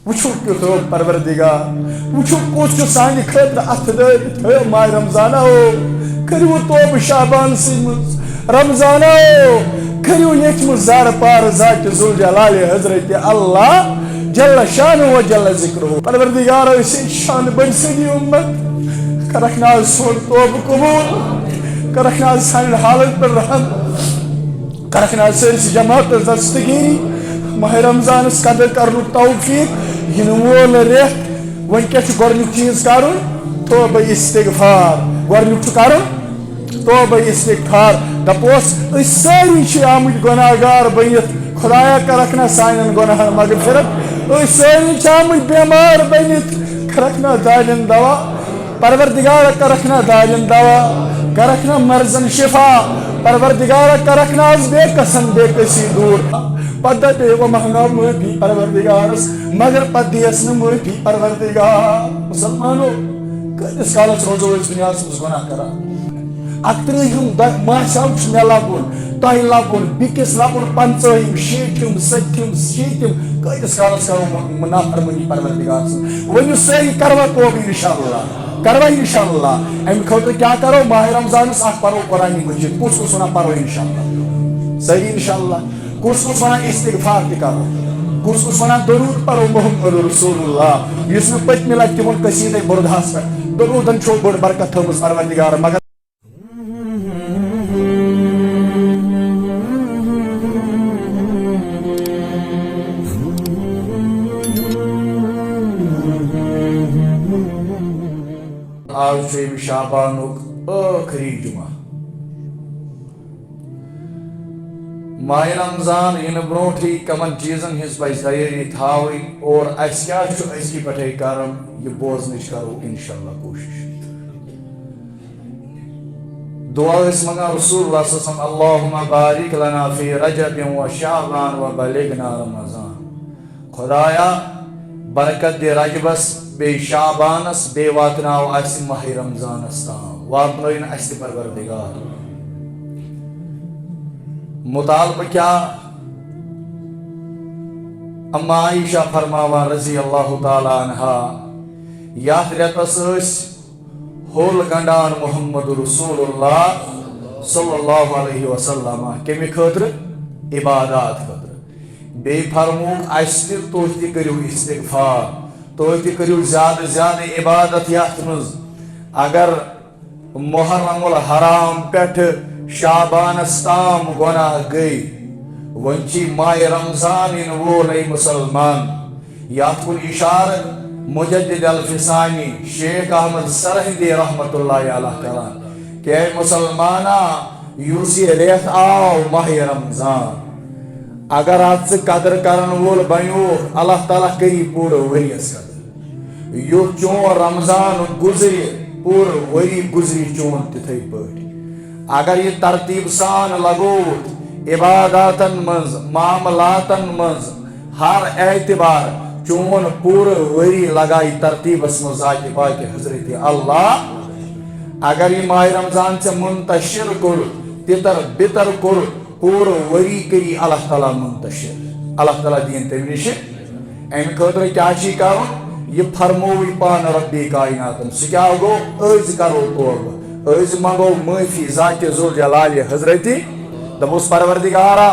وچھو کیو پروردگار وچھو کچھ سانہ خاطر اتھ دٲرِتھ تھٲیو ماہ رمضانہ کٔرِو توبہٕ شعبان منٛز رمضانہ کٔرِو ییٚتھۍ منٛز زارٕ پار ذاتِ ذوالجلال حضرت اللہ جل شانہ و جل ذکرہ پروردگار أسۍ شان بٔڑۍ سٔدی اُمت کرکھ نہ سون توبہٕ قبوٗل کرکھ نہ سانٮ۪ن حالن پٮ۪ٹھ رحم کرکھ نہ سٲرسٕے جماعتس دستگیری ماہ رمضانس قدر کرنُک توفیق یِنہٕ وول رٮ۪تھ وۄنۍ کیٛاہ چھُ گۄڈنیُک چیٖز کرُن توبہ استغفار گۄڈنیُک چھُ کرُن توبہ استغفار دپوس أسۍ سٲری چھِ آمٕتۍ گۄناہ گار بٔنِتھ خۄدایا کرکھ نہ سانٮ۪ن گۄناہن مغفرت أسۍ سٲری چھِ آمٕتۍ بٮ۪مار بٔنِتھ کرکھ نہ دادٮ۪ن دوا پروردگارا کرکھ نہ دادٮ۪ن دوا کرکھ نہ مرضن شفا پروردگارا کرکھ نہ آز بے قسم بے قسی دور پتہ دے وہ مہنگا معافی پروردگارس مگر پتہ دیس نہ معافی پروردگار مسلمانو کتس کالس روزو اس دنیا مز گناہ کران اکترہم ماساو چھ مے لبن تہ لبن بیکس لبن پنژہم شیٹھم ستم شیٹم کتس کالس کرو نافرمانی پروردگار سن ونیو ساری کروا توبہ انشاءاللہ کروا انشاءاللہ ام خاطر کیا کرو ماہ رمضانس اخ پرو قرآن مجید کس کس ونان پرو انشاءاللہ صحیح انشاءاللہ کس کس ونان استغفار تہ کرو کس کس ونان درود پرو محمد رسول اللہ یس نہ پتمہ لٹہ تمن قصیدہ بردہس پہ درودن چھو بڑ برکت تھومس پروردگار مگر آج چھُ شعبانُک ٲخری جمعہ ماہ رمضان یِنہٕ برونٛٹھٕے کمن چیٖزن ہٕنٛز پزِ تیٲری تھاوٕنۍ اور اَسہِ کیٛاہ چھُ أزکہِ پٮ۪ٹھَے کرُن یہِ بوزنٕچ کرو انشاءاللہ کوٗشش دعا ٲسۍ منٛگان رسول اللہ صلی اللہ علیہ وسلم اللہم بارک لنا فی رجب و شعبان و بلغنا رمضان خدایا برکت دے رجبس بے شعبانس بے واتناو اس ماہ رمضانس تام واتنوین اس پروردگار مطالبہ کیا اما عائشہ فرماوا رضی اللہ تعالی عنہا یاتھ رٮ۪تس ہول گنڈان محمد رسول اللہ صلی اللہ علیہ وسلم کمہِ خٲطرٕ عبادات خٲطرٕ بیٚیہِ فرموُکھ اَسہِ تہِ تُہۍ تہِ کٔرِو استغفار تُہۍ تہِ کٔرِو زیادٕ زیادٕ عبادت یتھ منٛز اگر محرم الحرام پٮ۪ٹھٕ شعبانس تام گۄناہ گٔے وۄنۍ چھِ ماہ رمضان یِنہٕ وول اے مسلمان یتھ کُن اِشارٕ مجدد الفسانی شیخ احمد سرہندی رحمت اللہ علیہ کران کہ اے مسلمانہ یُس یہِ رٮ۪تھ آو ماہ رمضان اگر اتھ ژٕ قدر کرن وول بنیوکھ اللہ تعالیٰ کری پوٗرٕ ؤریس قدر یُتھ چون رمضان گُزرِ پوٗرٕ ؤری گُزرِ چون تِتھٕے پٲٹھۍ اگر یہِ ترتیٖب سان لگووُتھ عباداتن منٛز معاملاتن منٛز ہر اعتبار چون پوٗرٕ ؤری لگایہِ ترتیٖبس منٛز ذاتِ پاکہِ حضرت اللہ اگر یہِ ماہ رمضان ژےٚ منتشر کوٚرُتھ تِتر بِتر کوٚرُتھ پوٗرٕ ؤری کٔری اللہ تعالیٰ منتشر اللہ تعالیٰ دِیِن تمہِ نِشہِ امہِ خٲطرٕ کیٛاہ چھُے کرُن یہِ فرمووٕے پانہٕ رۄبِ کایناتن سُہ کیٛاہ گوٚو أزۍ کرو توبہٕ أزۍ منگو معٲفی ذاتِ ذوالجلالِ حضرتِ دپوس پروردگارا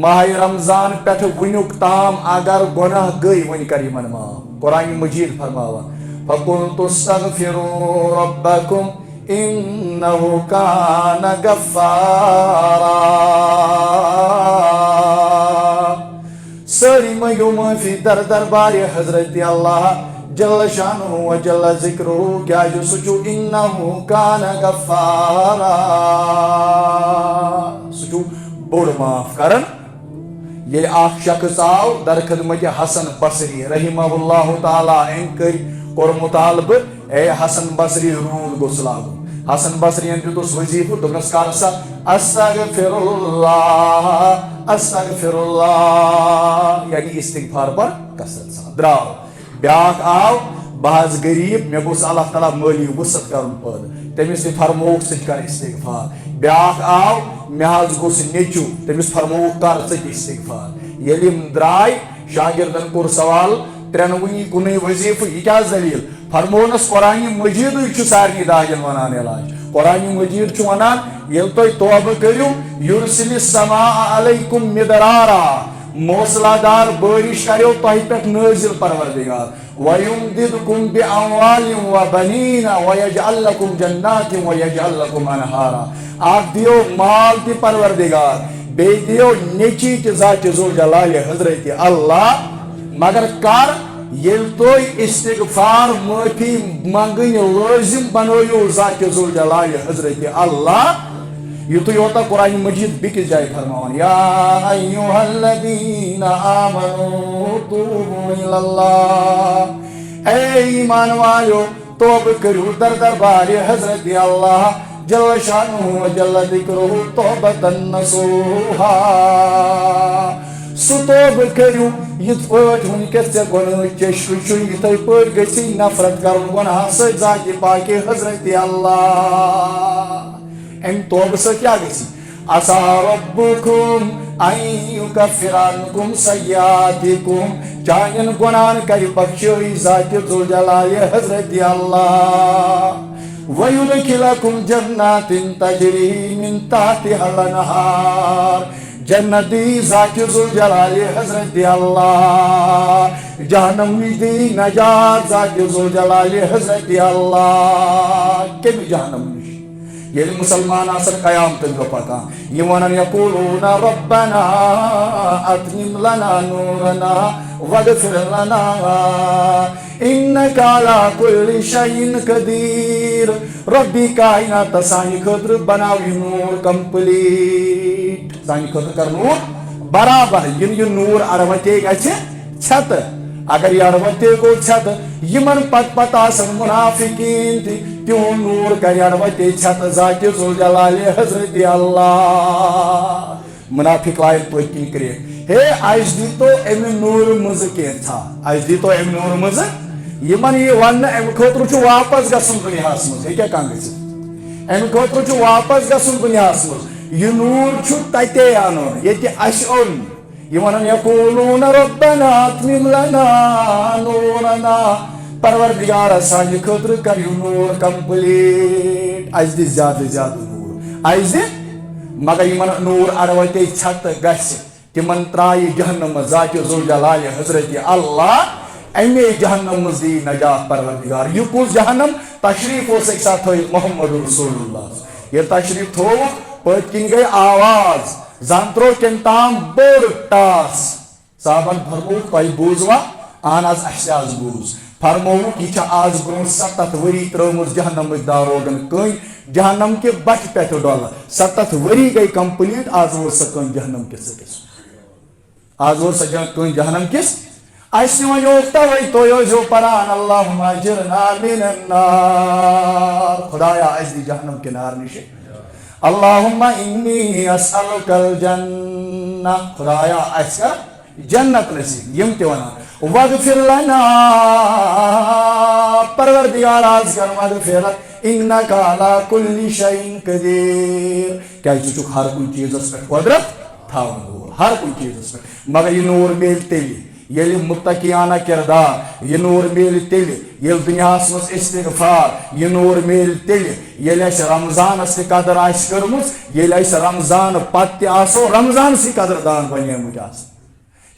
ماہ رمضان پٮ۪ٹھٕ وٕنیُک تام اگر گۄناہ گٔے وۄنۍ کر یِمن معاف قرآنِ مجیٖد فرماوان فقلتُ استغفروا ربکم انہو کان غفارا سٲری منگو معٲفی در دربارِ حضرت اللہ جل شانہ و جل ذکرہ کیٛازِ سُہ چھُ انہو کان غفارا سُہ چھُ بوٚڑ معاف کران ییٚلہِ اکھ شخص آو در خدمت حسن بصری رحمہ اللہ تعالیٰ أمۍ کوٚر مطالبہٕ اے حسن بصری روٗد گوٚژھ لاگُن حسن بصری ین دیُتُس وظیٖفہٕ دوٚپنس کر سا استغفر اللہ یعنی استغفار پر کثرت سان درٛاو بیٛاکھ آو بہٕ حظ غریٖب مےٚ گوٚژھ اللہ تعالیٰ مٲلی وُسعت کرُن پٲدٕ تٔمِس تہِ فرمووُکھ ژٕ تہِ کر استغفار بیٛاکھ آو مےٚ حظ گوٚژھ نیٚچوٗ تٔمِس فرمووُکھ کر ژٕ تہِ استغفار ییٚلہِ یِم درٛاے شاگردن کوٚر سوال ترنونی کن وظیفہ یہ کیا دلیل فرمونس قرآن مجید سارے داجن ونان علاج قرآن مجید ونان یل تھی توبہ کرو یرسل السماء علیکم مدرارا موسلا دار بارش کرو تہ پہ نازل پروردگار وَيُمْدِدْكُمْ بِأَمْوَالٍ وَبَنِينَ وَيَجْعَلْ لَكُمْ جَنَّاتٍ وَيَجْعَلْ لَكُمْ أَنْهَارًا آپ دیو مال تی پروردگار بے دیو نیچی کی ذات ذوالجلال حضرت اللہ مگر کر یل تو استغفار معافی منگن لازم بنویو ذات ذوالجلال حضرت اللہ یہ تو ہوتا قرآن مجید بکس جائے فرماؤن یا ایوہا الذین آمنوا توبوا الاللہ اے ایمان والو توبہ کرو در دربار حضرت اللہ جل شانہ و جل ذکرہ توبتا نصوحا سو توبہ کرو یت پاٹ ونکس سے گناہ چشو چھو یت پاٹ گسی نفرت کرو گناہ سے ذات پاک حضرت اللہ ام توبہ سے کیا گسی عسى ربكم ان يكفر عنكم سيئاتكم چانین گناہن کر بخشوئی ذات ذوالجلال حضرت اللہ ويدخلكم جنات تجري من تحتها الانهار جنتی ذات ذوالجلال حضرت اللہ جہنم دی نجات ذات ذوالجلال حضرت اللہ کم جہنم یل مسلمان آسر قیامت گو پکا یہ ونن یقولون ربنا اتمم لنا نورنا واغفر لنا انک علی کل شیء قدیر ربی کائنات سانی خاطر بناو یہ نور کمپلیٹ سانی خاطر کر نور برابر یہ نور اروتے گچھ چھت اگر یہ اروتے کو چھت یمن پت پت آسن منافقین تھی تیون نور کر اروتے چھت ذات ذوالجلال حضرت اللہ منافق لائن پوکی کرے ہے آج دی تو ایم نور مز کے تھا آج دی تو ایم نور مز یمن یہ ون ایم خطر چھو واپس گسن دنیا مز ہے کیا کان گسی ایم خطر چھو واپس گسن دنیا مز یہ نور چھو تتے آنو یہ تی اشعن یمن یقولون ربنا اتمم لنا نورنا پروردگار سانہ خاطر کر نور کمپلیٹ آج دی زیادہ زیادہ نور آج دی مگر یمن نور اروتے چھت گس تمن ترائی جہنم ذات ذوالجلال حضرت اللہ امی جہنم دی نجات پروردگار یہ کس جہنم تشریف ہو سکتا تھو محمد رسول اللہ یہ تشریف تھو پت کن گئی آواز زانترو کن تام بڑ ٹاس صاحبن فرمو تہ بوزوا آن آز اہس آز بوز فرمو یہ آز برو 7 وری ترمز جہنم داروغن کن جہنم کے بچ پہ ڈول 7 وری گئی کمپلیٹ آز وہ سکن جہنم کس آز وہ سکن جہنم کس اس ونو توئی تو جو پران اللہم اجرنا من النار خدایا اس دی جہنم کے نار نشے اللہم انی اسألک الجنہ خدایا اس کا جنت نصیب یم تیوانا وغفر لنا پروردگار آز کر مغفرت انکا علا کل شیء قدیر کیا چوچک ہر کوئی چیز اس پر قدرت تھاون ہر کوئی چیز اس پر مگر یہ نور میل تیلی یل متقیانہ کردار یہ نور میل تیل یل دنیا مز استغفار یہ نور میل تیل یل اس رمضان سے قدر آس کرمز یل اس رمضان پتہ آسو رمضان سی قدر دان بنیمت آس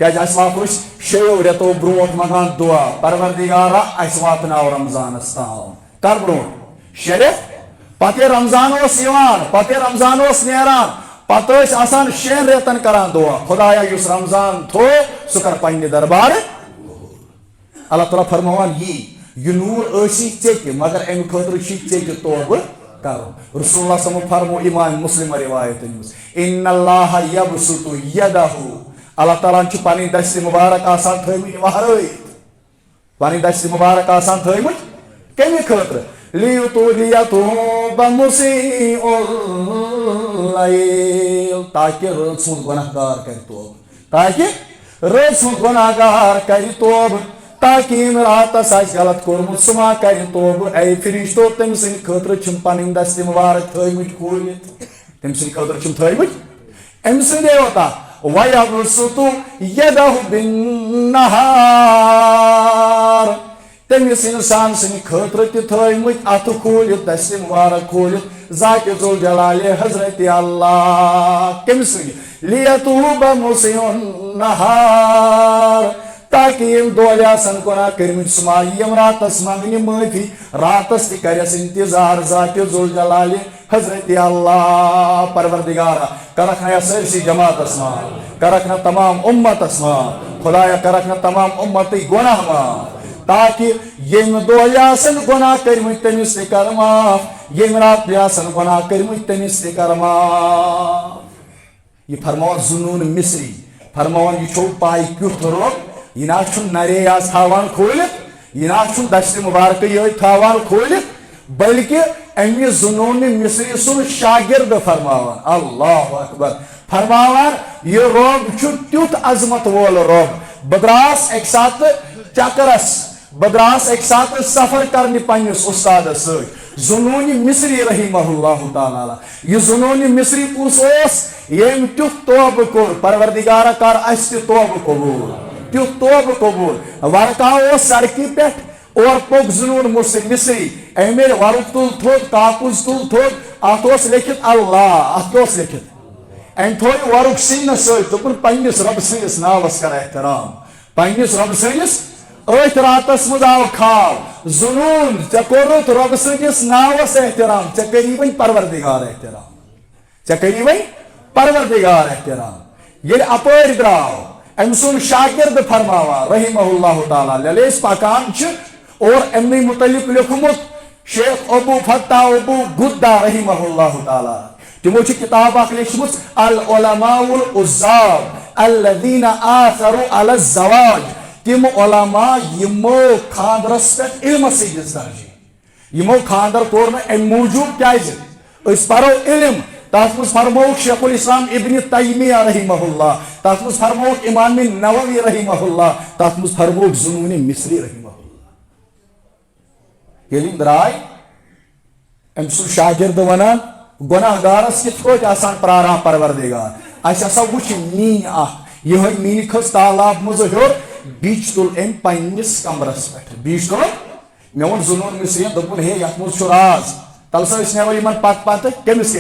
کیا اس واپس شیو ریتو بروٹ منگان دعا پروردگارا اس واتناو رمضان تام کر بروٹ شریف پتہ رمضان اس یوان پتہ رمضان اس نیران پتہ آسان 6 ریتن کران دعا خدایا یس رمضان تھو سہ کر پنہ دربار اللہ تعالیٰ فرموان یہ نور اسی ٹھیک مگر ام خاطر ٹھیک توبہ کرو رسول اللہ صلی اللہ علیہ وسلم فرمو امام مسلم روایت ان اللہ یبسط یدہ اللہ تعالیٰ چھ پنہ دست مبارک آسان تھومت وہرائت پنہ دست مبارک آسان تھومت کمہ خاطر لیتوب مسیء اللیل تاکہ رات سن گناہ گار کر توب تاکہ رات سن گناہ گار کر توب تاکہ رات آس غلط کورمت سہ ما کر توب اے فرشتو تم سند خاطر چھ پنہ دست مبارک تھومت کھولت تم سند خاطر چھ تھومت ام سندے ہوتا وَيَبْسُطُ يَدَهُ بِالنَّهَارِ تٔمِس اِنسان سٕنٛدِ خٲطرٕ تہِ تھٲیمٕتۍ اَتھٕ کھوٗلِتھ دستہِ مُبارک کھوٗلِتھ ذاتِ ذوالجلالِ حضرت اللہ کٔمِس سٕنٛدِ لِیَتوٗبَ مُسِیءُ النَّہار تاکہ یم دۄہلہِ آسن گۄناہ کٔرمٕتۍ سُہ ما یِم راتس منٛگنہِ معٲفی راتس تہِ کرٮ۪س انتظار ذاتِ ذوالجلالِ حضرت اللہ پروردگارا کرکھ نا سٲرسٕے جماعتس منٛز کرکھ نا تمام اُمتس منٛز خدایا کرکھ نا تمام اُمتٕے گۄناہ معاف تاکہ یم دۄہلہِ آسن گۄناہ کٔرمٕتۍ تٔمِس تہِ کر معاف یم راتہِ آسن گۄناہ کٔرمٕتۍ تٔمِس تہِ کر معاف یہ فرماوان زُنوٗن مصری فرماوان یہ چھو پاے کیُتھ روگ یہ نا چھُنہٕ نرے آز تھاوان کھوٗلِتھ یہ نا چھُنہٕ دستہِ مُبارکٕے یٲتۍ تھاوان کھوٗلِتھ بلکہ امہِ زُنوٗن مصری سُنٛد شاگرد فرماوان اللہ اکبر فرماوان یہ روگ چھُ تیُتھ عظمت وول روگ بہٕ دراس اکہِ ساتہٕ چکرس بہٕ دراس اکہِ ساتہٕ سفر کرنہِ پننِس اُستادس سۭتۍ زُنوٗنہِ مصری رحمہ اللہ تعالیٰ یہ زُنوٗنہِ مصری کُس اوس ییٚمۍ تیُتھ توبہٕ کوٚر پروردگارا کر اَسہِ تہِ توبہٕ قبوٗل تیُتھ توبہٕ قبوٗل ورکاو اوس سڑکہِ پٮ۪ٹھ اور پوٚک زُنوٗن مصری أمۍ ییٚلہِ ورُق تُل تھوٚد کاکُز تُل تھوٚد اتھ اوس لیکھِتھ اللہ اتھ اوس لیکھِتھ أمۍ تھوٚو ورُق سیٖنس سۭتۍ دوٚپُن پننِس رۄبہٕ سٕنٛدِس ناوس کر احترام پننِس رۄبہٕ سٕنٛدِس أتھۍ راتس منٛز آو خاب زُنوٗن ژےٚ کوٚرُتھ رۄبہٕ سٕنٛدِس ناوس احترام ژےٚ کٔری وۄنۍ پروردگار احترام ژےٚ کٔری وۄنۍ پروردگار احترام ییٚلہِ اپٲرۍ درٛاو أمۍ سُنٛد شاگرد فرماوان رحمہ اللہ تعالیٰ ییٚلہِ أسۍ پکان چھِ اور امنٕے متعلق لیوٚکھمُت شیخ ابو فتح ابو گُدا رحمہ اللہ تعالیٰ تمو چھِ کتاب اکھ لیٖچھمٕژ العلماء العزاب الذین آثروا علی الزواج تم علماء یمو خاندرس پٮ۪ٹھ علمس دِژ ترجیح یمو خاندر کوٚر نہٕ امہِ موٗجوٗب کیازِ أسۍ پرو علم تتھ منٛز فرمووُکھ شیخ الاسلام ابن تیمیہ رحمہ اللہ تتھ منٛز فرمووُکھ امام نووی رحمہ اللہ تتھ منٛز فرمووُکھ زُنوٗنِ مصری رحمہ اللہ ییٚلہِ یِم درٛاے أمۍ سُنٛد شاگرد ونان گۄناہ گارس کِتھ پٲٹھۍ آسان پراران پروردگار اَسہِ ہسا وٕچھ میٖنۍ اکھ یِہوٚے میٖنہِ کھٔژ تالاب منٛز ہیوٚر بیٖچ تُل أمۍ پننِس کمرس پٮ۪ٹھ بیٖچ تُل مےٚ ووٚن زُنوٗن مصرین دوٚپُن ہے یتھ منٛز چھُ راز تلہٕ سا أسۍ نیرو یِمن پتہٕ کٔمِس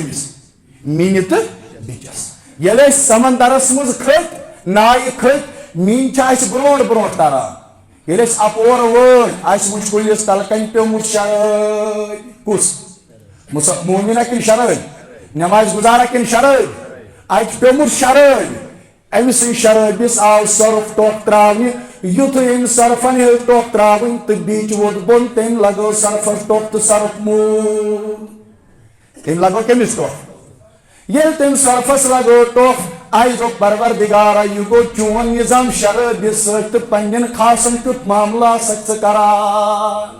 میٖنہِ تہٕ بیٖچس ییٚلہِ أسۍ سمندرس منٛز کھٔتۍ نایہِ کھٔتۍ میٖنۍ چھِ اَسہِ برونٛٹھ برونٛٹھ تران ییٚلہِ أسۍ اپور وٲتۍ اَسہِ وٕچھ کُلِس تلہٕ کنہِ پیوٚمُت شرٲدۍ کُس مومِنا کِنہٕ شرٲدۍ نٮ۪مازِ گُزارا کِنہٕ شرٲدۍ اَتہِ چھُ پیوٚمُت شرٲدۍ أمۍ سٕنٛدِ شرٲبِس آو سرف ٹۄپھ تراونہِ یُتھُے أمۍ سرفن ہیٚوت ٹۄپھ تراوٕنۍ تہٕ بیٖچ ووت بۄن تٔمۍ لگٲو سرفس ٹۄپھ تہٕ سرف موٗد تٔمۍ لگٲو کٔمِس ٹۄپھ ییٚلہِ تٔمۍ سرفس لگٲو ٹۄپھ اَسہِ دوٚپ پروردگارا یہِ گوٚو چون نظام شرٲبِس سۭتۍ تہٕ پننٮ۪ن خاصن کیُتھ معاملہٕ آسکھ ژٕ کران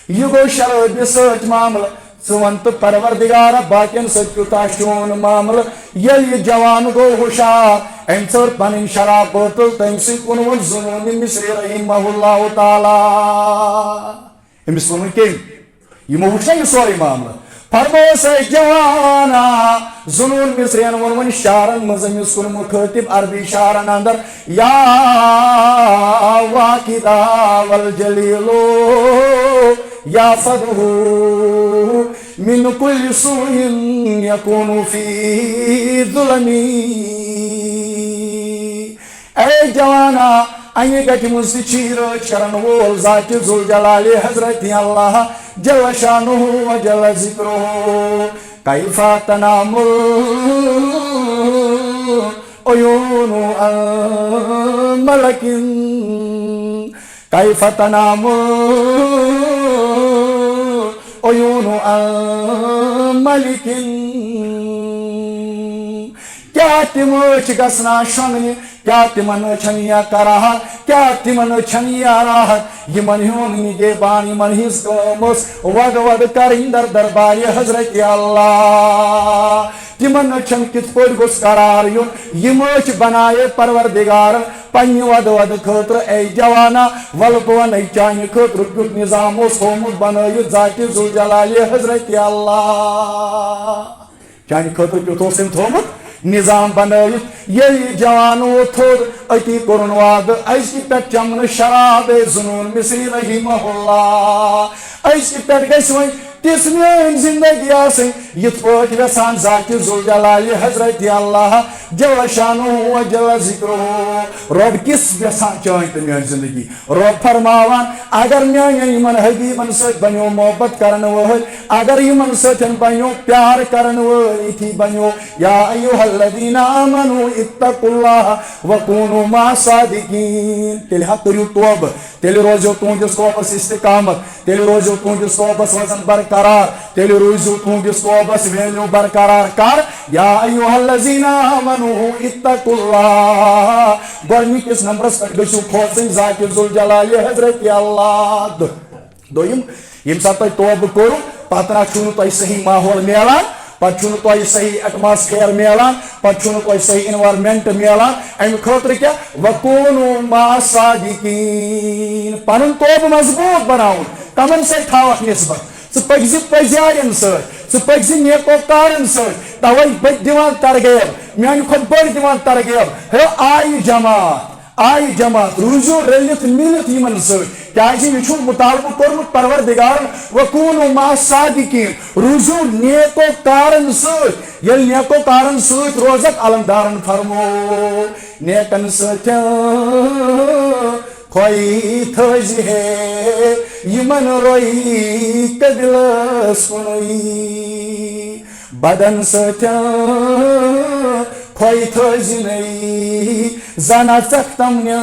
یہِ گوٚو شرٲبِس سۭتۍ معاملہٕ ژٕ وَن تہٕ پروردگارا باقین سۭتۍ کوٗتاہ چون معاملہٕ ییٚلہِ یہِ جوان گوٚو ہُشار أمۍ ژٔر پنٕنۍ شراب بٲتل تٔمۍ سٕے کُنوُن زُنوٗنہِ مصری رحمہ اللہ تعالیٰ أمِس ووٚنُن کٔمۍ یِمو وٕچھ نا یہِ سورُے معاملہٕ فرمووُس ہے جوانا زُنوٗن مصرین ووٚن وۄنۍ شعرن منٛز أمِس کُن مُخٲطِب عربی شعرن اندر یا واقدا والجلیلو یا فدہو من کل سوء یکون فی ظلمی اے جوانا انہِ گٹہِ منٛز تہِ چھِ رٲچھ کرن وول ذاتِ ذوالجلالِ حضرت اللہ جل شانہ و جل ذکرہ کیف تنام العیون عن ملک کیف تنام العیون عن ملک کیا تِم ٲچھ گژھنا شۄنٛگنہِ کیا تِمن چھنہٕ یا کراہت کیا تِمن چھنہٕ یا راحت یِمن ہُنٛد نِگہبان یِمن ہٕنٛز کٲم ٲس وَد وَد کَرٕنۍ در دربارِ حضرت اللہ تِمن چھنہٕ کِتھ پٲٹھۍ گوٚژھ قرار یُن یِم ٲچھ بنایے پروردگارن پننہِ وَدٕ وَدٕ خٲطرٕ اے جوانا وَلہٕ بہٕ وَنَے چانہِ خٲطرٕ کیُتھ نظام اوس تھوٚومُت بنٲیِتھ ذاتِ ذوالجلالِ حضرت اللہ چانہِ خٲطرٕ کیُتھ اوس أمۍ تھوٚومُت نظام بنائت یل جوانو تھوڑ اتی کرن واد ایسی پٹ چمن شراب زنون مصری رحمہ اللہ ایسی پٹ گیس وین تس میون زندگی آسن یت پاٹ ویسان ذاکر ذوالجلال حضرت اللہ جل شانہ و جل ذکرہ رب کس ویسان چاہن تو میون زندگی رب فرماوان اگر میان یمن حبیبن ست بنیو محبت کرن وول اگر یمن ستن بنیو پیار کرن وول تھی بنیو یا ایھا الذین آمنوا اتقوا اللہ وکونوا مع الصادقین تیل حق کریو توب تیل روزو تہندس توبس استقامت تیل روزو تہندس توبس وزن برقرار تیل روزو تہندس توبس ویلیو برقرار کر یا ایھا الذین آمنوا اتقوا اللہ گۄڈنِکِس نمبرس پٮ۪ٹھ گٔژھِو کھوژٕنۍ ذاکر ذوالجلال حضرت اللہ دوٚیِم ییٚمہِ ساتہٕ تۄہہِ توبہٕ کوٚرُو پتہٕ نہ چھُنہٕ تۄہہِ صحیح ماحول میلان پتہٕ چھُنہٕ تۄہہِ صحیح ایٹماسفیر میلان پتہٕ چھُنہٕ تۄہہِ صحیح انوارمنٹ میلان امہِ خٲطرٕ کیٛاہ وکوٗنوا مع الصادقین پنُن توبہٕ مضبوٗط بناوُن کمن سۭتۍ تھاوکھ نسبت ژٕ پٔکزِ پٔزیارٮ۪ن سۭتۍ ژٕ پٔکزِ نیکوکارن سۭتۍ توے بہٕ تہِ دِوان ترغیب میانہِ کھۄتہٕ بٔڑ دِوان ترغیب ہے آیہِ جماعت روٗزِو رٔلِتھ مِلِتھ یِمن سۭتۍ کیازِ یہِ چھُ مُطالبہٕ کوٚرمُت پروردگارن وکوٗنوا مع الصادقین روٗزِو نیکوکارن سۭتۍ ییٚلہِ نیکوکارن سۭتۍ روزکھ علمدارن فرمو نیکن سۭتۍ کھویی تھٲزِ ہے یمن رویی کدلس کُنُے بدن سۭتۍ کھویی تھٲزِ نَے زن اژکھ تمنہِ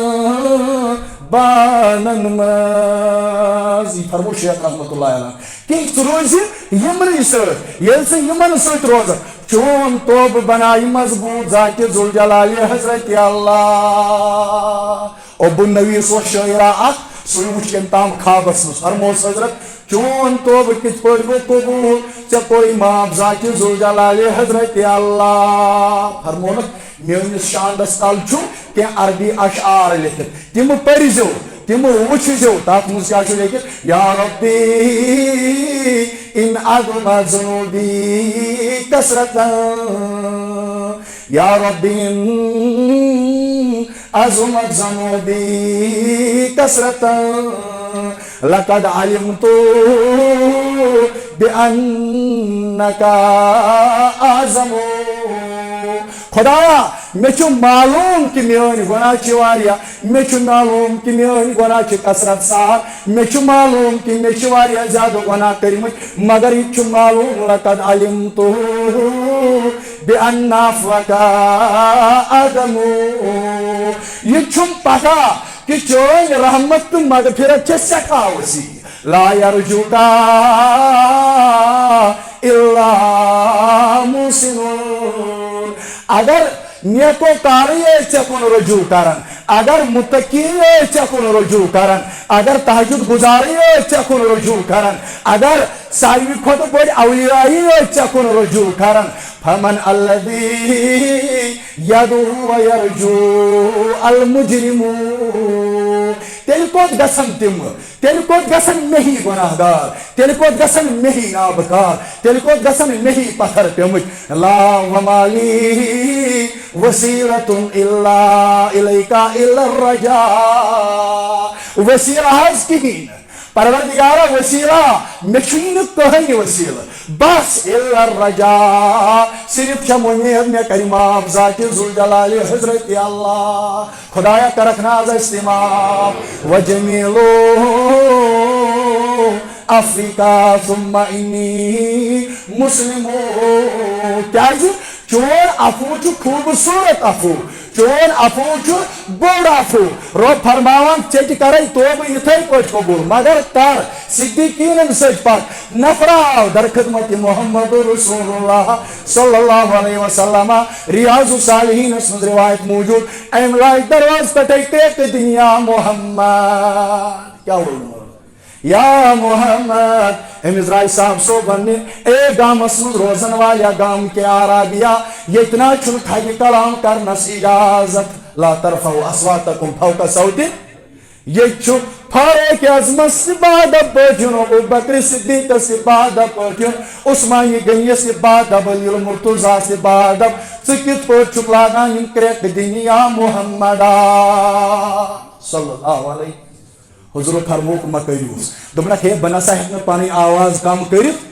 بانن منٛز یہِ فرمو شیخ رحمتہ اللہ علیہ کہ ژٕ روزِ یمنٕے سۭتۍ ییٚلہِ ژٕ یمن سۭتۍ روزکھ چون توبہٕ بنایہِ مضبوٗط ذاکر ذوالجلال حضرت اللہ ابو النویس اوس شٲعرا اکھ سُے وٕچھ کٔمۍ تام خوابس منٛز فرموس حضرت چون توبہٕ کِتھ پٲٹھۍ گوٚو قبوٗل ژےٚ کوٚرُے معاف ذاکر ذوالجلال حضرت اللہ فرمونکھ میٲنِس شاندس تل چھُ کینٛہہ عربی اشعار لیکھِتھ تِم پٔرۍزیو تِم وٕچھزیو تتھ منٛز کیٛاہ چھُ لیکھِتھ یا ربی ان عظمت ذنوبی کثرتاً یا ربی ان عظمت ذنوبی کثرتاً لقد علمت بأنك أعظم خدایا مے چھُ معلوم کہ میٲنۍ گۄناہ چھِ واریاہ مے چھُ معلوم کہ میٲنۍ گۄناہ چھِ کثرت سان مے چھُ معلوم کہ مے چھِ واریاہ زیادٕ گۄناہ کٔرمٕتۍ مگر یہِ چھُ معلوم لقد علمت بأن عفوك أعظم یہ چھُم پتہ کہ چٲنۍ رحمت تہٕ مغفرت چھےٚ سٮ۪ٹھاہ وسیع لا يرجوك إلا محسنون اگر نیکوکارٕے ٲسۍ ژےٚ کُن رجوع کران اگر متقی ٲسۍ ژےٚ کُن رجوع کران اگر تہجد گزارٕے ٲسۍ ژےٚ کُن رجوع کران اگر ساروی کھۄتہٕ بٔڑۍ اولیایی ٲسۍ ژےٚ کُن رجوع کران فمن الذی یدعو ویرجو المجرمون تیٚلہِ کوٚت گژھن تِم تیٚلہِ کوٚت گژھن مےٚ گۄناہ گار تیٚلہِ کوٚت گژھن مےٚ نابکار تیٚلہِ کوٚت گژھن مےٚ پتھر پیٚمٕتۍ لا ومالی وسیلتن الا الیکا الا الرجاء وسیلہ حظ کِہیٖنۍ نہٕ پروردگارا وسیلہ مےٚ چھُے نہٕ کٕہٕنۍ وسیلہ بس الا الرجاء صرف چھم وۄمید مےٚ کرِ معاف ذاکر ذوالجلال حضرت اللہ خدایا کرکھ ناز اَسہِ تہِ معاف وجمیلو افریقہ ثم انی مسلمو کیازِ چون عفو چھُ خوٗبصوٗرت عفو چون عفو چھُ بوٚڑ عفو رۄب فرماوان ژےٚ تہِ کرے توبہٕ یِتھے پٲٹھۍ قبوٗل مگر کر صدیقیٖنن سۭتۍ پتھ نفراو در خدمت محمد رسول اللہ صلی اللہ علیہ وسلم ریاض الصالحینس منٛز روایت موجود امہِ لایق درواز پٮ۪ٹھے ٹیک دنیا محمد کیٛاہ ووٚن یا محمد امس راے صاحب صوبن اے گامس من روزن والا گام کے عرابیہ یتنا چھن تھگہِ کلام کرنس اجازت لا ترفعوا اصواتکم فوق صوت یہ فاروق اعظم سے بعد پٹن ابو بکر صدیق سے بعد پٹن عثمان غنی سے بعد علی المرتضی سے بعد ث کت پہ لاگان کریک دن یا محمد صلی اللہ علیہ حضور فرموک مہ کریوس دپنک ہے بہ نسا ہیکہ پنن آواز کم کرت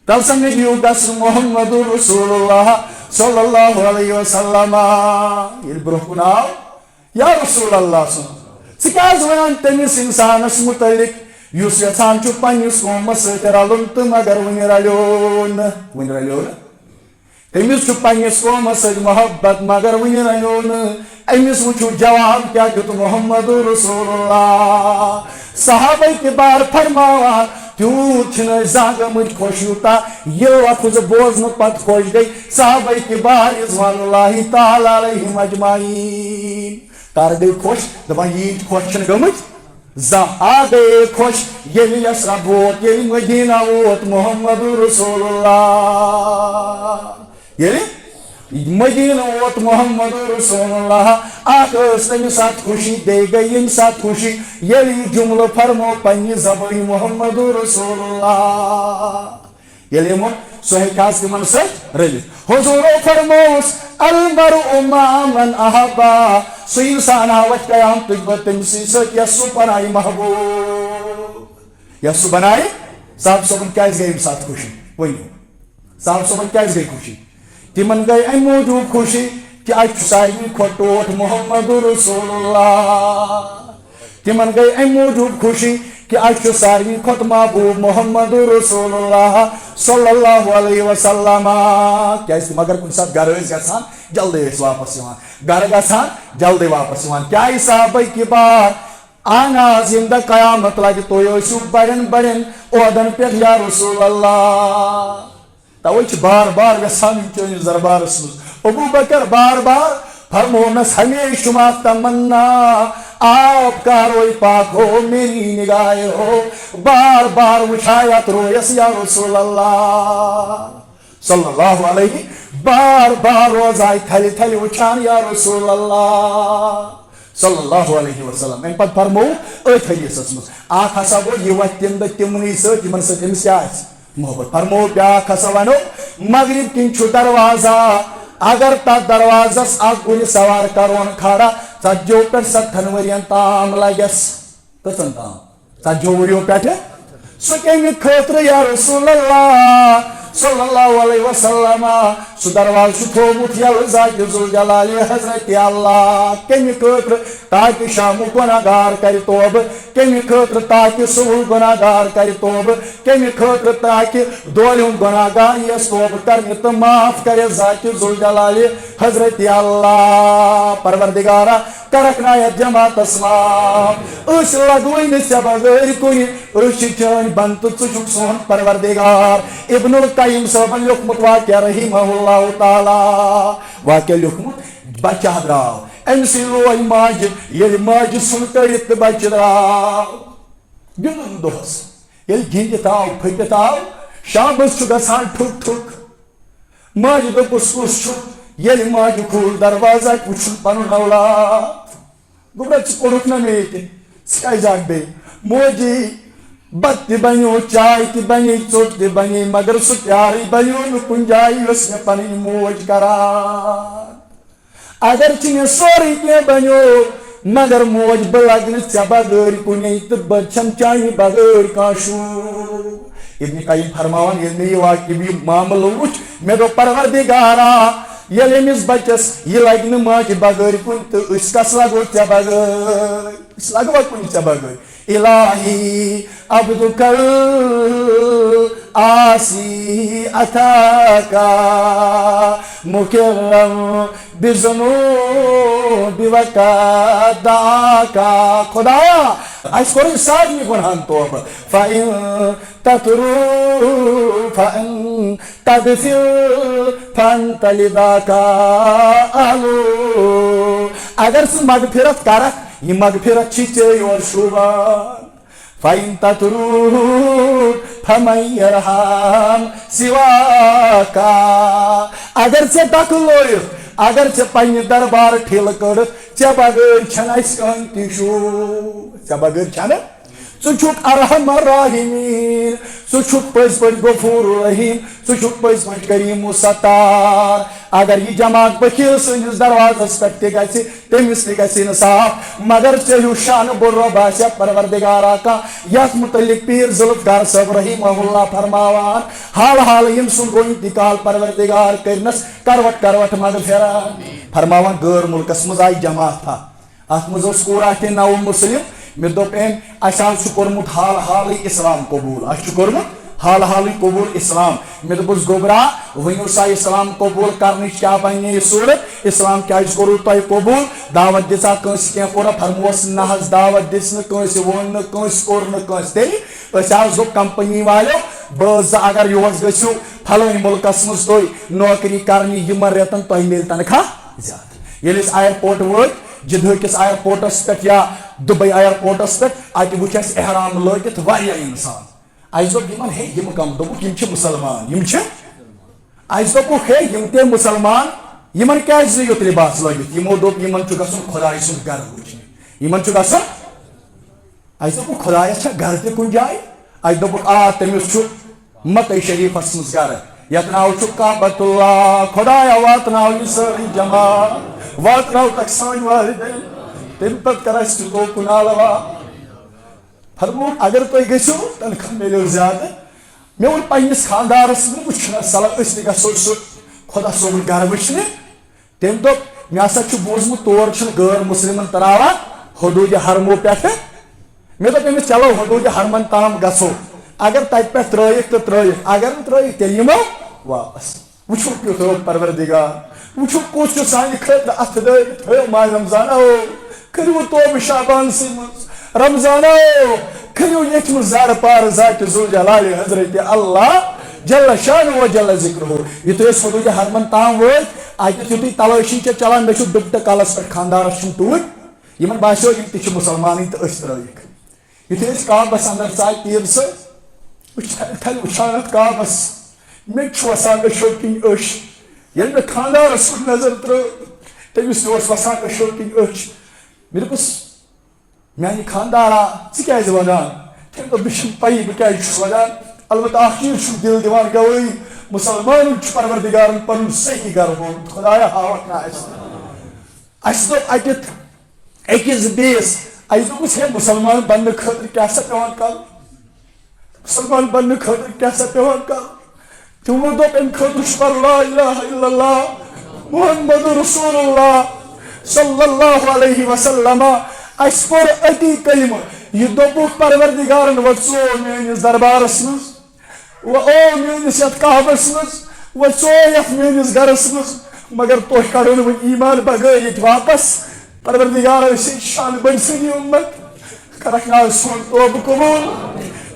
تل سا مے دیو گس محمد رسول اللہ صلی اللہ علیہ وسلم یل برہ کن آو یا رسول اللہ سن ثاز ونان تمس انسانس متعلق اس یھان پنس قومس ست رلن تو مگر ون رلیو نا تمس پنس قومس ست محبت مگر ون رلیو نا امس وچھو جواب کیا دیت محمد رسول اللہ صحابہ کبار فرماوان تیوت چھن زان گمت خوش یوتا یہ لفظ بوزن پت خوش گئی صحابہ کبار رضوان اللہ تعالی علیہم اجمعین کر گئی خوش دپان یہ خوش چھن گمت زان آ گئے خوش یل یسرب ووت یل مدینہ ووت محمد رسول اللہ یل مدینہ ووت محمد رسول اللہ اخ تمہ سات خوشی دے گئی یم سات خوشی یل جملہ فرمو پنہ زبان محمد رسول اللہ یل یمو سہ ہیکہ تمن ست رلت حضور فرموس المرء مع من احبا سہ انسان آوت قیامت پتہ تمس ست یس سہ بنائے محبوب یس سہ بنائے صاحب صبن کیاز گئی یم سات خوشی ونیو صاحب صبن کیاز گئی خوشی تمن گئی ام موجود خوشی کہ اچھ ساروی کھوتہ ٹوٹھ محمد رسول اللہ تمن گئی ام موجود خوشی کہ اچھ ساروی کھوتہ محبوب محمد رسول اللہ صلی اللہ علیہ وسلم کیاز مگر کن سات گھر گھان جلدی واپس گھر گھان جلدی واپس کیا صحابہ کبار آناز یم دہ قیامت لگہ تھی بڑین بڑین عہدن پہ یا رسول اللہ توے بار بار گژھان چٲنِس دربارس منٛز ابو بکر بار بار فرمونس ہمیشہ شما تمنا آپ کا روئی پاک ہو میری نگاہ ہو بار بار وچھایت رویس یا رسول اللہ صلی اللہ علیہ بار بار روزائے تھلی تھلی وچھان یا رسول اللہ صلی اللہ علیہ وسلم ام پتہ فرمو ات حدیثس مز اخ ہسا گو یہ وت تم دہ تمنی ست یمن ست امس کیا محبت فرمو بیاکھ ہسا ونو مغرب کن چھ دروازہ اگر تر دروازس اخ گل سوار کرون کھڑا ژتجیو پہ 70 ورین تام لگس کتن تام 40 وریو پہ سہ کمہ خاطر یا رسول اللہ صلی اللہ علیہ وسلم سہ درواز تھومت یل ذات ذوالجلال حضرت اللہ کمہ خاطر تاکہ شامک گناہ گار کر توبہ کمہ خاطر تاکہ صبح گناہ گار کر توبہ کمہ خاطر تاکہ دولہ ہند گناہ گار یس توبہ کرنے تو معاف کرے ذات ذوالجلال حضرت اللہ پروردگارا کرک نایت جماعت اسلام اس لگوئی ژے بغیر کن رشی چٲنۍ بند تو ژٕ چھُکھ سون پروردگار ابن القیم صٲبن لیوکھمُت واقعہ رحمہ اللہ تعالی واقعہ لیوکھمُت بچہ درٛاو أمۍ سٕے لوے ماجہِ ییٚلہِ ماجہِ سُن کٔرِتھ تہٕ بچہِ درٛاو گِنٛدُن دۄہس ییٚلہِ گِنٛدِتھ آو پھٔٹِتھ آو شامس چھُ گژھان ٹھُک ٹھُک ماجہِ دوٚپُس کُس چھُ ییٚلہِ ماجہِ کھوٗل دروازہ وٕچھُن پنُن اولاد گوٚبرا ژٕ کوٚرُکھ نا مےٚ ییٚتہِ ژٕ کیٛازِ آکھ بیٚیہِ موجی بت تہ بنیو چائے تہ بنے ژوٚٹ تہ بنے مگر سہ پیارے بنیو نہ کُنہِ جایہِ یۄس مےٚ پنٕنۍ موج کران اگر چھ مےٚ سورُے کینٛہہ بنیو مگر موج بہٕ لگہٕ نہٕ ژےٚ بغٲر کُنے تہٕ بہٕ چھم چانہِ بغٲر کانٛہہ شوٗر ابن قیم فرماوان ییٚلہِ مےٚ یہِ واقعہٕ یہِ معاملہٕ وُچھ مےٚ دوٚپ پروردگارا ییٚلہِ أمِس بچس یہِ لگہِ نہٕ ماجہِ بغٲر کُنہِ تہٕ أسۍ کس لگو ژےٚ بغٲر أسۍ لگوا کُنہِ ژےٚ بغٲر الہی عبدک آسی اتاکا مکرم بذنوب وقد دعاکا خدایا اس کوٚر سارنٕے گُناہن توبہ فإن تترو فإن تغفر فأنت لذاکا اہلو اگر ژٕ مغفرت کرکھ یہ مغفرت چھ ژے یور شوبان فإن تترو فمن يرحم سواکا اگر ژے ٹکہٕ لویتھ اگر ژے پننہِ دربار ٹھیلہٕ کٔڑتھ ژے بغٲر چھنہٕ اَسہِ کٕہٕنۍ تہِ شوٗب ژے بغٲر چھنہٕ ژٕ چھُکھ ارحم الراحمین ژٕ چھُکھ پٔزۍ پٲٹھۍ غفور رحیٖم ژٕ چھُکھ پٔزۍ پٲٹھۍ کریٖم ستار اگر یہِ جماعت بخیل سٲنِس دروازس پٮ۪ٹھ تہِ گژھِ تٔمِس تہِ گژھِ انصاف مگر ژےٚ ہیوٗ شانہٕ بوٚڑ رۄب آسیا پروردگارا کانٛہہ یتھ متعلق پیٖر ذوالفقار صٲب رحمہ اللہ فرماوان حال حال ییٚمہِ سُنٛد گوٚو انتقال پروردگار کٔرنس کروٹ کروٹ مغفرت فرماوان غٲر مُلکس منٛز آیہِ جماعت اتھ منٛز اوس کوٗرا تہِ نو مُسلم مےٚ دوٚپ أمۍ اَسہِ حظ چھُ کوٚرمُت حال حالٕے اِسلام قبوٗل اَسہِ چھُ کوٚرمُت حال حالٕے قبوٗل اِسلام مےٚ دوٚپُس گوٚبرا ؤنِو سا اِسلام قبوٗل کرنٕچ کیٛاہ بنہِ یہِ صوٗرت اِسلام کیٛازِ کوٚروٕ تۄہہِ قبوٗل دعوت دِژا کٲنٛسہِ کینٛہہ کوٚرا فرمووس نہ حظ دعوت دِژ نہٕ کٲنٛسہِ ووٚن نہٕ کٲنٛسہِ کوٚر نہٕ کٲنٛسہِ تیٚلہِ أسۍ حظ دوٚپ کمپنی والیو بٲژ زٕ اگر یور گٔژھِو پھلٲنۍ مُلکس منٛز تُہۍ نوکری کرنہِ یِمن رٮ۪تن تۄہہِ میلہِ تنخواہ زیادٕ ییٚلہِ أسۍ اَیرپورٹ وٲتۍ جدہ کِس اَیرپورٹس پٮ۪ٹھ یا دُبے اَیرپورٹس پٮ۪ٹھ اَتہِ وٕچھ اَسہِ احرام لٲگِتھ واریاہ اِنسان اَسہِ دوٚپ یِمن ہے یِم کم دوٚپُکھ یِم چھِ مُسلمان یِم چھِ اَسہِ دوٚپُکھ ہے یِم تہِ مُسلمان یِمن کیٛازِ زِ یُتھ لِباس لٲگِتھ یِمو دوٚپ یِمن چھُ گژھُن خۄداے سُنٛد گرٕ وٕچھنہِ یِمن چھُ گژھُن اَسہِ دوٚپُکھ خۄدایس چھا گرٕ تہِ کُنہِ جایہِ اَسہِ دوٚپُکھ آ تٔمِس چھُ مکے شریٖفس منٛز گرٕ یتھ ناو چھُ کعبۃ اللہ خۄدایا واتناو یہِ سٲرٕے جماعت واتناو تکھ سٲنۍ والدین تمہِ پتہٕ کر اَسہِ تہِ توکُن علاوہ فرمووُکھ اگر تُہۍ گٔژھِو تنخواہ میلیو زیادٕ مےٚ ووٚن پننِس خانٛدارس دوٚپُس چھُنہ صلح أسۍ تہِ گژھو سُہ خۄدا صٲبُن گرٕ وٕچھنہِ تٔمۍ دوٚپ مےٚ ہسا چھُ بوٗزمُت تور چھِنہٕ غٲر مُسلِمن تراوان حدوٗدِ حرمو پٮ۪ٹھٕ مےٚ دوٚپ أمِس چلو حدوٗدِ حرمن تام گژھو اگر تتہِ پٮ۪ٹھ ترٲیِکھ تہٕ ترٲیِکھ اگر نہٕ ترٲیِکھ تیٚلہِ یِمو واپس وٕچھو کیُتھ روٗد پروردگار وٕچھو کُس چھُ سانہِ خٲطرٕ اتھٕ دٲرِتھ تھٲیو ماہِ رمضان کٔرِو توبہٕ شابانسٕے منٛز رمضانو کٔرِو ییٚتھۍ منٛز زارٕ پارٕ ذاتہِ ذوالجلالِ حضرتِ اللہ جل شانہ و جل ذکرہ یُتھُے أسۍ حدوٗدِ حرمن تام وٲتۍ اتٮ۪تھ یُتھُے تلٲشی چھِ چلان مےٚ چھُ دُپٹہٕ کلس پٮ۪ٹھ خانٛدارس چھُم توٗرۍ یِمن باسیو یِم تہِ چھِ مُسلمانٕے تہٕ أسۍ ترٲیِکھ یُتھُے أسۍ کعبس انٛدر ژاے پیٖر صٲب تھلہِ وٕچھان اتھ کعبس مےٚ تہِ چھُ وسان أچھو کِنۍ أچھ ییٚلہِ مےٚ خانٛدارس کُن نظر ترٲو تٔمِس تہِ اوس وسان أچھو کِنۍ أچھ مےٚ دوٚپُس میانہِ خانٛدارا ژٕ کیٛازِ ونان تٔمۍ دوٚپ مےٚ چھنہٕ پَیی بہٕ کیٛازِ چھُس ونان البتہ اکھ چیٖز چھُم دِل دِوان گوٲیی مُسلمانن چھُ پروردگارن پنُن صحیح گرٕ ہومُت خۄدایا ہاوکھ نہٕ اَسہِ دوٚپ اَتٮ۪تھ أکِس بیٚیِس اَسہِ دوٚپُس ہے مُسلمان بننہٕ خٲطرٕ کیٛاہ سا پیٚوان کرُن مُسلمان بننہٕ خٲطرٕ کیٛاہ سا پیٚوان کرُن تِمو دوٚپ اَمہِ خٲطرٕ چھُ پرُن لا اِلٰہَ اِلَّا اللّٰہ محمدُ رسوٗلُ اللّٰہ صلی اللّٰہُ علیہ وسلم اَسہِ پوٚر أتی کلمہٕ یہِ دوٚپُکھ پروردگارن وۄنۍ ژو میٲنِس دربارس منٛز وۄنۍ او میٲنِس یتھ کعبس منٛز وۄنۍ ژو یتھ میٲنِس گرس منٛز مگر تۄہہِ کڑو نہٕ وۄنۍ ایٖمان بغٲر ییٚتہِ واپس پروردگار ٲسۍ شانہٕ بٔڑۍ سٲنی اُمت کرکھ نہ حظ سون توبہٕ قبوٗل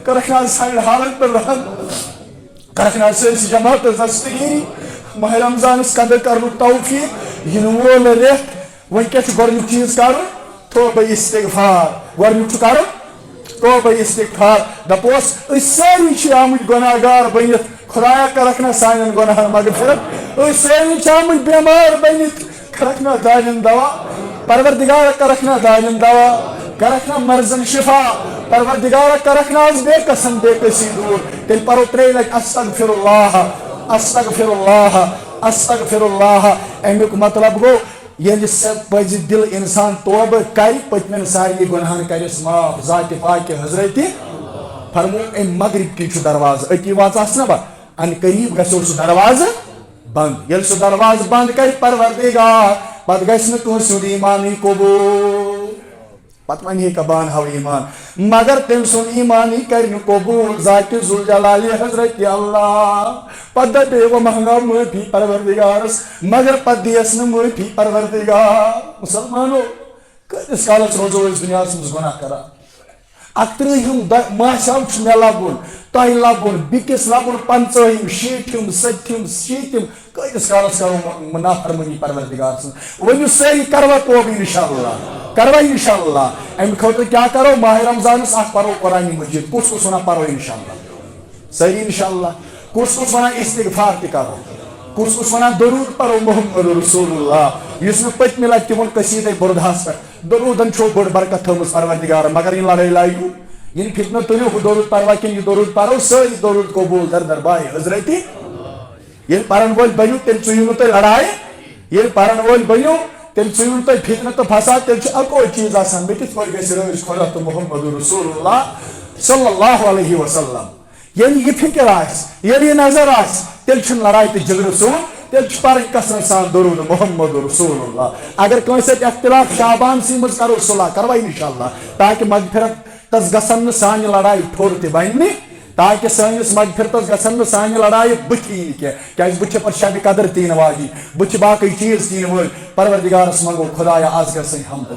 کرکھ نہ حظ سانٮ۪ن حالن پٮ۪ٹھ رحم کرکھ نہ حظ سٲنِس جماعتس دستگیری ماہِ رمضانس قدر کرنُک توفیٖق یِنہٕ وول رٮ۪تھ وۄنۍ کیٛاہ چھُ گۄڈنیُک چیٖز کرُن توبہ استغفار گۄڈنیُک چھُ کرُن توبہ استغفار دپوس أسۍ سٲری چھِ آمٕتۍ گۄناہ گار بٔنِتھ خۄدایا کرکھ نہ سانٮ۪ن گۄناہن مغفرت أسۍ سٲری چھِ آمٕتۍ بٮ۪مار بٔنِتھ کرکھ نہ دادٮ۪ن دوا پروردگارا کرکھ نہ دادٮ۪ن دوا کرکھ نہ مرضن شفا پروردگارا کرکھ نہ حظ بے قسم بے قصی دوٗر تیٚلہِ پرو 3 لٹہِ استغفر اللہ استغفر اللہ استغفر اللہ امیُک مطلب گوٚو ییٚلہِ سۄ پزِ دِل انسان توبہٕ کرِ پٔتمٮ۪ن سارنٕے گۄنہن کرٮ۪س معاف ذاتہِ پاکہِ حضرتِ فرمو امہِ مغرب کِنۍ چھُ دروازٕ أتی واژاس نہ بہٕ ان قریٖب گژھو سُہ دروازٕ بنٛد ییٚلہِ سُہ دروازٕ بنٛد کرِ پروردگار پتہٕ گژھِ نہٕ کٲنٛسہِ ہُنٛد ایٖمانٕے قبوٗل پتہٕ وَنہِ ہے کبان ہاو ایٖمان مگر تٔمۍ سُنٛد ایٖمانٕے کرِ نہٕ قبوٗل ذاتہِ ذوالجلالِ حضرتِ اللہ پتہٕ دپے وۄنۍ منٛگاو معٲفی پروردگارس مگر پتہٕ دِیس نہٕ معٲفی پروردگار مُسلمانو کۭتِس کالس روزو أسۍ دُنیاہس منٛز گۄناہ کران 31 ماسیو چھُ مےٚ لبُن تۄہہِ لبُن بیٚکِس لبُن 50 60 70 70 کۭتِس کالس کرو نافرمٲنی پروردگار سٕنٛز ؤنِو سٲری کروا توبہٕ انشاء اللہ کروا انشاء اللہ امہِ خٲطرٕ کیٛاہ کرو ماہِ رمضانس اکھ پرو قرآنِ مجیٖد کُس ونان پرو انشاء اللہ سٲری انشاء اللہ کُس ونان استغفار تہِ کرو کُس ونان درود پرو محمد رسول اللہ اس میں پتمہ لٹہ تمن قصیدہ برداس پہ درودن چھو بڑ برکت تھومس پروردگار مگر یہ لڑائی لائیو یہ فتنہ تلیو ہو درود پروا کن یہ درود پرو ساری درود قبول در دربائے حضرتی یہ پرن ول بنو تیل چیو تھی لڑائی یہ پرن ول بنو تیل چیو تھی فتنہ تو فساد تیل اکو چیز آسان بہ کت پٲٹھۍ گژھِ رٲضۍ خدا تو محمد رسول اللہ صلی اللہ علیہ وسلم یعنی یہ فکر یعنی یہ نظر تیل لڑائی تو جگر سون تیل پرن کثرت سان درود محمد رسول اللہ اگر کنس اختلاف شعبان سی مز کرو صلح کروا انشاءاللہ تاکہ مغفرت تس گھن سانہ لڑائی ٹھور تہ بنہ تاکہ سانس مغفرتس گھن سانہ لڑائی بت کی بت پہ شب قدر تین واجی بت باقی چیز تین ول پروردگارس منگو خدایا آز گھن حمد